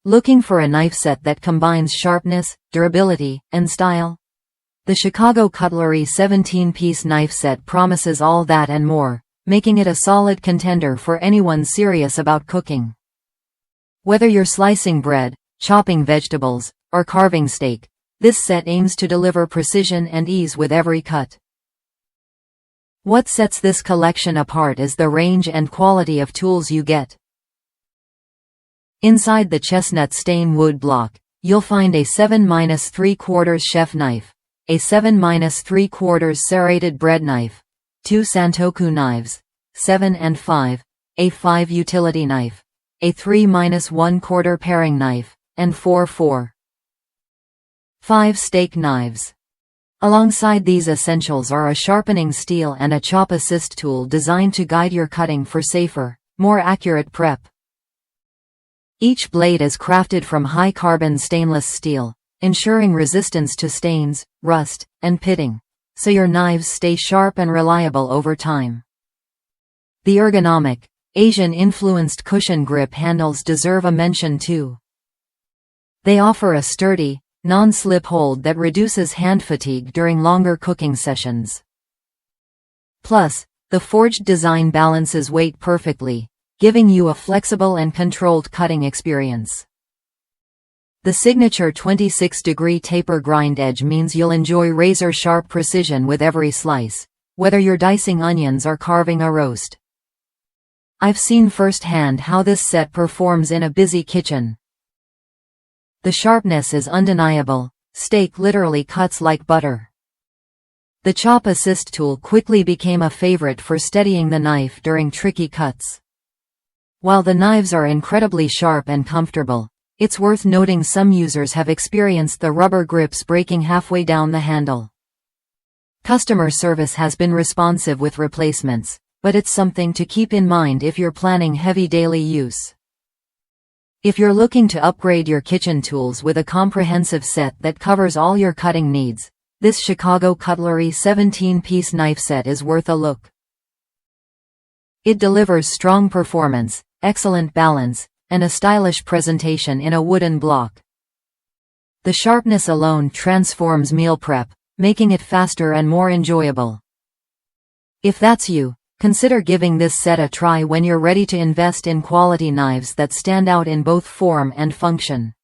Looking for a knife set that combines sharpness, durability, and style? The Chicago Cutlery 17-piece knife set promises all that and more, making it a solid contender for anyone serious about cooking. Whether you're slicing bread, chopping vegetables, or carving steak, this set aims to deliver precision and ease with every cut. What sets this collection apart is the range and quality of tools you get. Inside the chestnut-stain wood block, you'll find a 7-3/4 chef knife, a 7-3/4 serrated bread knife, 2 Santoku knives, 7 and 5, a 5 utility knife, a 3-1/4 paring knife, and 4/4. 5 steak knives. Alongside these essentials are a sharpening steel and a chop assist tool designed to guide your cutting for safer, more accurate prep. Each blade is crafted from high-carbon stainless steel, ensuring resistance to stains, rust, and pitting, so your knives stay sharp and reliable over time. The ergonomic, Asian-influenced cushion grip handles deserve a mention too. They offer a sturdy, non-slip hold that reduces hand fatigue during longer cooking sessions. Plus, the forged design balances weight perfectly, giving you a flexible and controlled cutting experience. The signature 26-degree taper grind edge means you'll enjoy razor-sharp precision with every slice, whether you're dicing onions or carving a roast. I've seen firsthand how this set performs in a busy kitchen. The sharpness is undeniable. Steak literally cuts like butter. The chop assist tool quickly became a favorite for steadying the knife during tricky cuts. While the knives are incredibly sharp and comfortable, it's worth noting some users have experienced the rubber grips breaking halfway down the handle. Customer service has been responsive with replacements, but it's something to keep in mind if you're planning heavy daily use. If you're looking to upgrade your kitchen tools with a comprehensive set that covers all your cutting needs, this Chicago Cutlery 17-piece knife set is worth a look. It delivers strong performance, excellent balance, and a stylish presentation in a wooden block. The sharpness alone transforms meal prep, making it faster and more enjoyable. If that's you, consider giving this set a try when you're ready to invest in quality knives that stand out in both form and function.